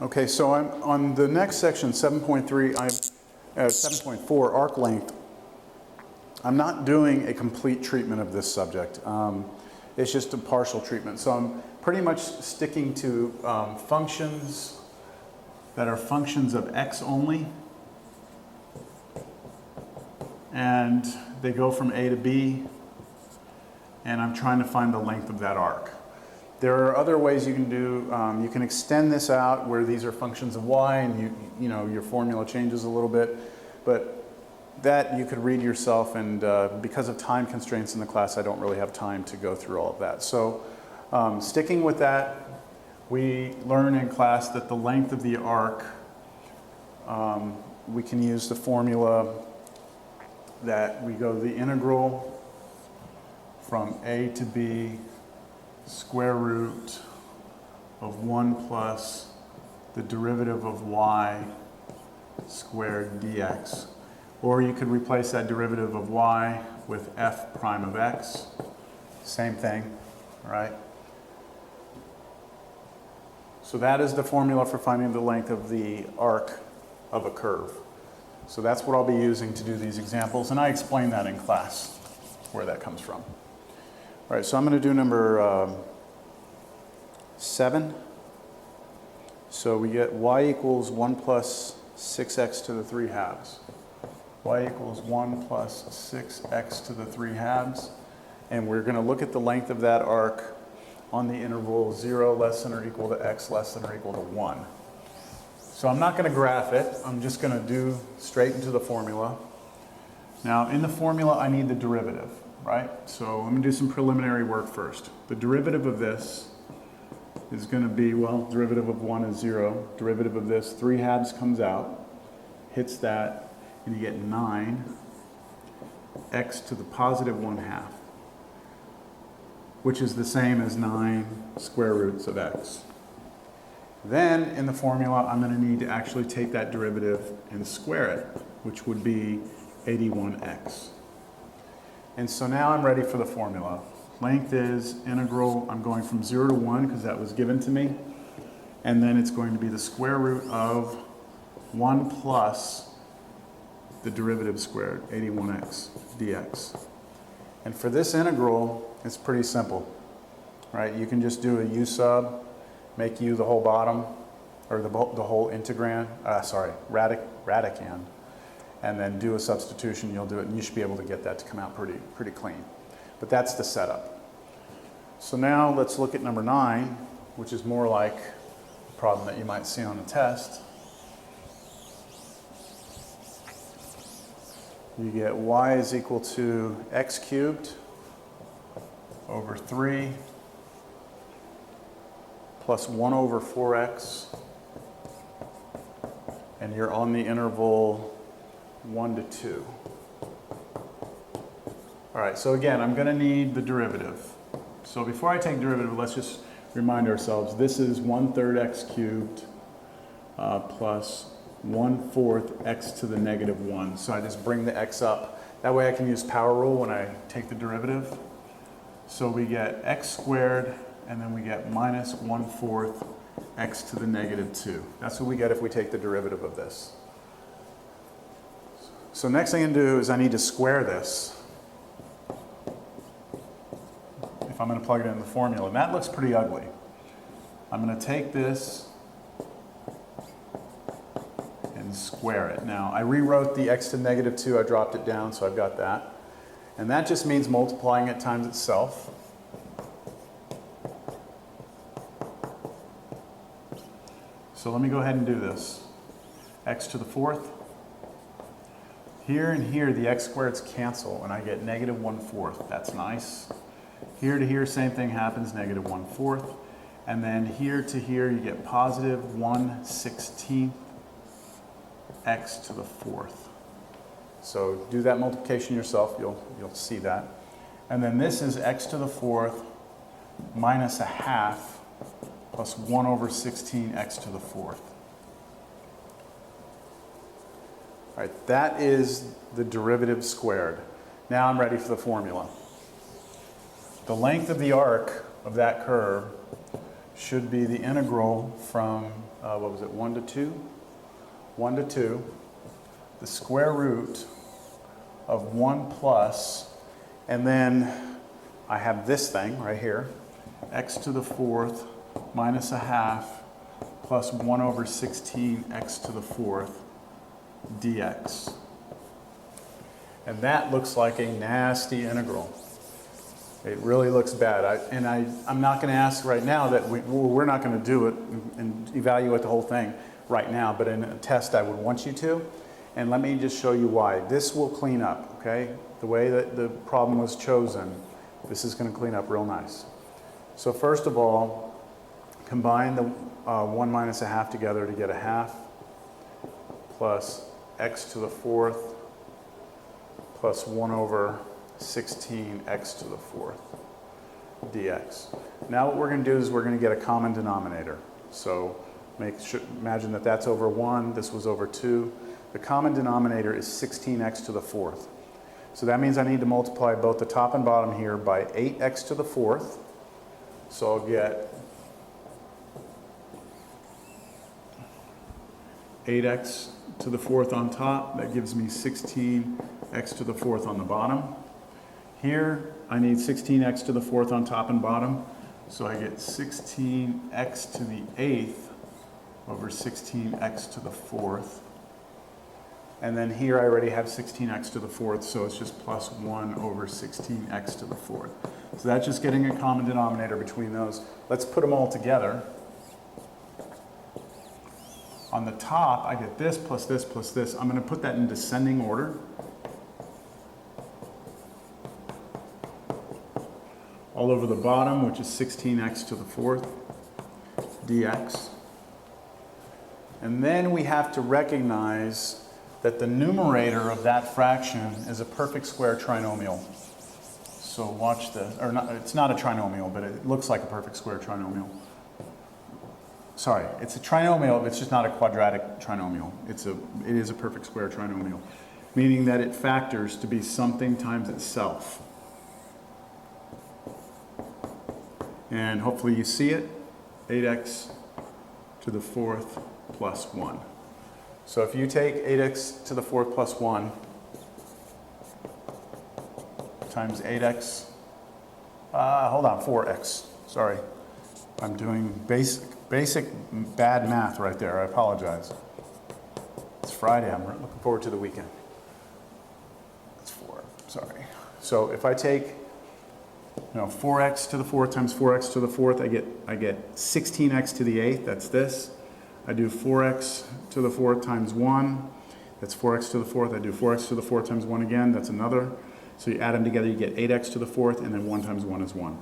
Okay, so I'm on the next section, 7.4, arc length. I'm not doing a complete treatment of this subject. It's just a partial treatment. So I'm pretty much sticking to functions that are functions of x only. And they go from A to B. And I'm trying to find the length of that arc. There are other ways you can do, you can extend this out where these are functions of y and you know, your formula changes a little bit. But that you could read yourself, and because of time constraints in the class, I don't really have time to go through all of that. So sticking with that, we learn in class that the length of the arc, we can use the formula that we go the integral from a to b square root of 1 plus the derivative of y squared dx. Or you could replace that derivative of y with f prime of x. Same thing, right? So that is the formula for finding the length of the arc of a curve. So that's what I'll be using to do these examples, and I explain that in class, where that comes from. All right, so I'm going to do number 7. So we get y equals 1 plus 6x to the 3 halves. Y equals 1 plus 6x to the 3 halves. And we're going to look at the length of that arc on the interval 0 less than or equal to x less than or equal to 1. So I'm not going to graph it. I'm just going to do straight into the formula. Now, in the formula, I need the derivative, right? So I'm going to do some preliminary work first. The derivative of this is going to be, well, derivative of 1 is 0. Derivative of this, 3 halves comes out, hits that, and you get 9 x to the positive 1 half, which is the same as 9 square roots of x. Then, in the formula, I'm going to need to actually take that derivative and square it, which would be 81x. And so now I'm ready for the formula. Length is integral, I'm going from 0 to 1 because that was given to me. And then it's going to be the square root of 1 plus the derivative squared, 81x dx. And for this integral, it's pretty simple, right? You can just do a u sub, make u the whole bottom, or the whole integrand, radicand, and then do a substitution, you'll do it, and you should be able to get that to come out pretty clean. But that's the setup. So now let's look at number 9, which is more like a problem that you might see on a test. You get y is equal to x cubed over 3 plus 1 over 4x, and you're on the interval 1 to 2. All right, so again, I'm going to need the derivative. So before I take derivative, let's just remind ourselves, this is 1/3 x cubed plus 1/4 x to the negative 1. So I just bring the x up. That way I can use power rule when I take the derivative. So we get x squared, and then we get minus 1/4 x to the negative 2. That's what we get if we take the derivative of this. So next thing I can do is I need to square this if I'm going to plug it in the formula. And that looks pretty ugly. I'm going to take this and square it. Now, I rewrote the x to the negative 2. I dropped it down, so I've got that. And that just means multiplying it times itself. So let me go ahead and do this. X to the 4th. Here and here, the x squareds cancel, and I get negative 1/4. That's nice. Here to here, same thing happens, negative 1/4. And then here to here, you get positive 1/16 x to the 4th. So do that multiplication yourself, you'll see that. And then this is x to the 4th minus a half plus 1 over 16 x to the 4th. All right, that is the derivative squared. Now I'm ready for the formula. The length of the arc of that curve should be the integral from, what was it, 1 to 2? 1 to 2, the square root of 1 plus, and then I have this thing right here, x to the 4th minus a half plus 1 over 16 x to the 4th dx. And that looks like a nasty integral. It really looks bad. I'm not going to ask right now that we're not going to do it and evaluate the whole thing right now, but in a test I would want you to. And let me just show you why. This will clean up, okay? The way that the problem was chosen, this is going to clean up real nice. So first of all, combine the 1 minus a half together to get a half plus x to the 4th plus 1 over 16 x to the 4th dx. Now what we're going to do is we're going to get a common denominator. So imagine that that's over 1, this was over 2. The common denominator is 16x to the 4th. So that means I need to multiply both the top and bottom here by 8x to the 4th. So I'll get 8x to the 4th on top. That gives me 16x to the 4th on the bottom. Here, I need 16x to the 4th on top and bottom. So I get 16x to the 8th over 16x to the 4th. And then here I already have 16x to the 4th, so it's just plus 1 over 16x to the 4th. So that's just getting a common denominator between those. Let's put them all together. On the top, I get this plus this plus this. I'm going to put that in descending order. All over the bottom, which is 16x to the 4th dx. And then we have to recognize that the numerator of that fraction is a perfect square trinomial. So watch this, or not, it's not a trinomial, but it looks like a perfect square trinomial. Sorry, it's a trinomial, it's just not a quadratic trinomial. It is a perfect square trinomial, meaning that it factors to be something times itself. And hopefully you see it, 8x to the 4th plus 1. So if you take 8x to the 4th plus 1 times 8x, hold on, 4x, sorry. I'm doing basic bad math right there, I apologize. It's Friday, I'm looking forward to the weekend. It's 4, sorry. So if I take 4x to the 4th times 4x to the 4th, I get 16x to the 8th, that's this. I do 4x to the 4th times 1, that's 4x to the 4th. I do 4x to the 4th times 1 again, that's another. So you add them together, you get 8x to the 4th, and then 1 times 1 is 1.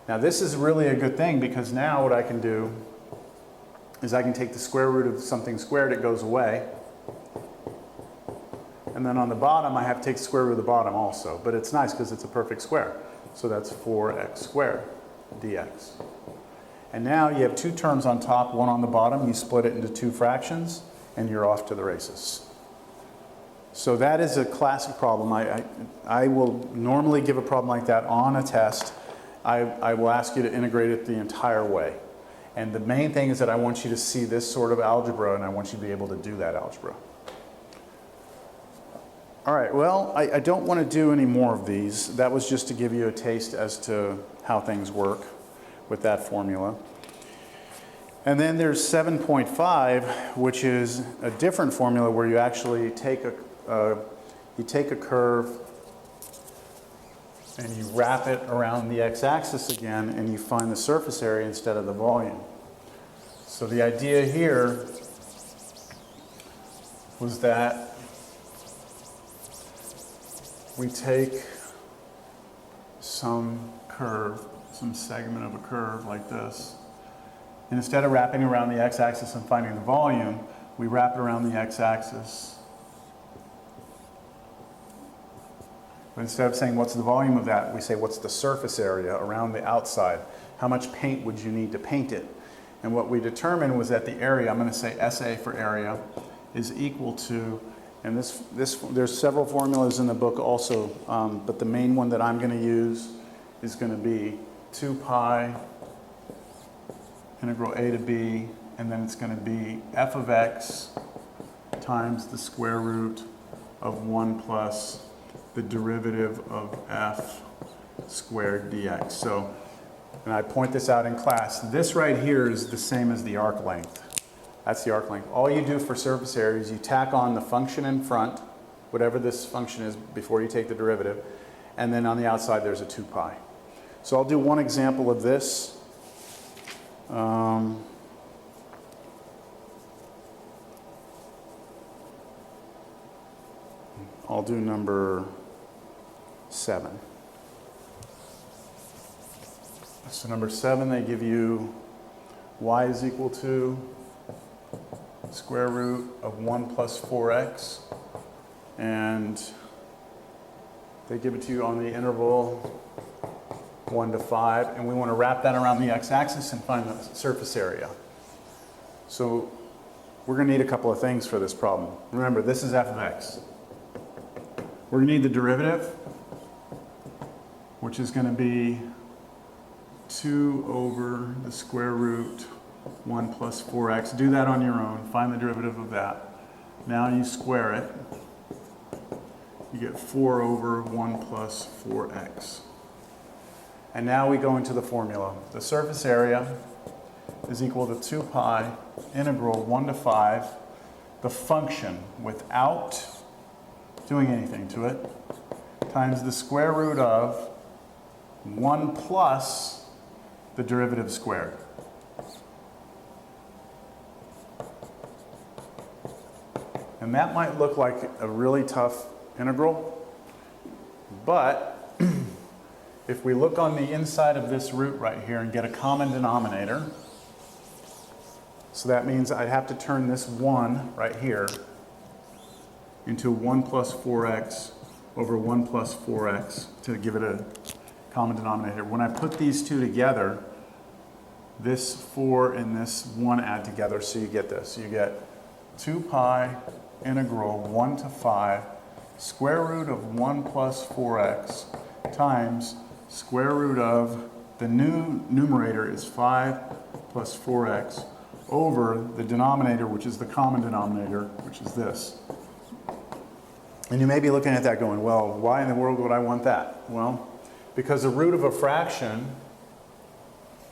Now this is really a good thing, because now what I can do is I can take the square root of something squared, it goes away. And then on the bottom, I have to take the square root of the bottom also. But it's nice because it's a perfect square. So that's 4x squared dx. And now you have two terms on top, one on the bottom. You split it into two fractions, and you're off to the races. So that is a classic problem. I will normally give a problem like that on a test. I will ask you to integrate it the entire way. And the main thing is that I want you to see this sort of algebra, and I want you to be able to do that algebra. All right, well, I don't want to do any more of these. That was just to give you a taste as to how things work with that formula. And then there's 7.5, which is a different formula where you actually take a curve and you wrap it around the x-axis again, and you find the surface area instead of the volume. So the idea here was that we take some curve, some segment of a curve like this, and instead of wrapping around the x-axis and finding the volume, we wrap it around the x-axis. But instead of saying what's the volume of that, we say what's the surface area around the outside. How much paint would you need to paint it? And what we determined was that the area, I'm going to say SA for area, is equal to, and there's several formulas in the book also, but the main one that I'm going to use is going to be 2 pi integral a to b, and then it's going to be f of x times the square root of 1 plus the derivative of f squared dx. So, and I point this out in class, this right here is the same as the arc length. That's the arc length. All you do for surface area is you tack on the function in front, whatever this function is before you take the derivative, and then on the outside there's a 2 pi. So I'll do one example of this. I'll do number 7. So number 7, they give you y is equal to square root of 1 plus 4x, and they give it to you on the interval 1 to 5, and we want to wrap that around the x-axis and find the surface area. So we're going to need a couple of things for this problem. Remember, this is f of x. We're going to need the derivative, which is going to be 2 over the square root 1 plus 4x. Do that on your own. Find the derivative of that. Now you square it. You get 4 over 1 plus 4x. And now we go into the formula. The surface area is equal to 2 pi integral 1 to 5, the function without doing anything to it, times the square root of 1 plus the derivative squared. And that might look like a really tough integral, but if we look on the inside of this root right here and get a common denominator, so that means I'd have to turn this 1 right here into 1 plus 4x over 1 plus 4x to give it a common denominator. When I put these two together, this 4 and this 1 add together, so you get this. You get 2 pi integral 1 to 5 square root of 1 plus 4x times square root of, the new numerator is 5 plus 4x over the denominator, which is the common denominator, which is this. And you may be looking at that going, well, why in the world would I want that? Well, because the root of a fraction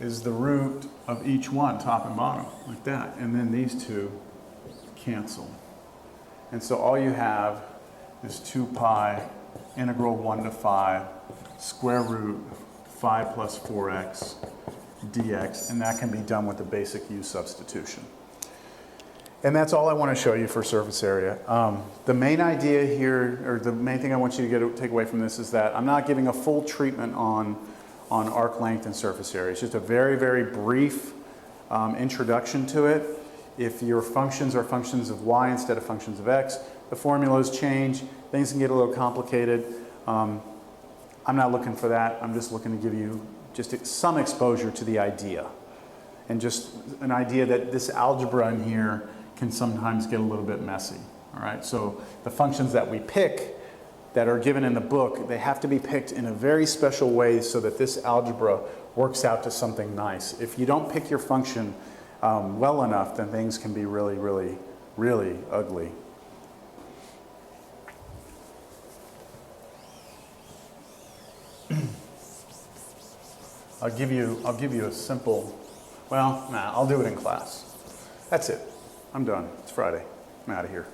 is the root of each one, top and bottom, like that. And then these two cancel. And so all you have is 2 pi integral 1 to 5 square root 5 plus 4x dx, and that can be done with the basic u substitution. And that's all I want to show you for surface area. The main idea here, or the main thing I want you to take away from this, is that I'm not giving a full treatment on arc length and surface area. It's just a very, very brief introduction to it. If your functions are functions of y instead of functions of x, the formulas change, things can get a little complicated. I'm not looking for that. I'm just looking to give you just some exposure to the idea, and just an idea that this algebra in here can sometimes get a little bit messy. All right, so the functions that we pick that are given in the book, they have to be picked in a very special way so that this algebra works out to something nice. If you don't pick your function well enough, then things can be really, really, really ugly. I'll give you a simple, well, nah, I'll do it in class. That's it. I'm done. It's Friday. I'm out of here.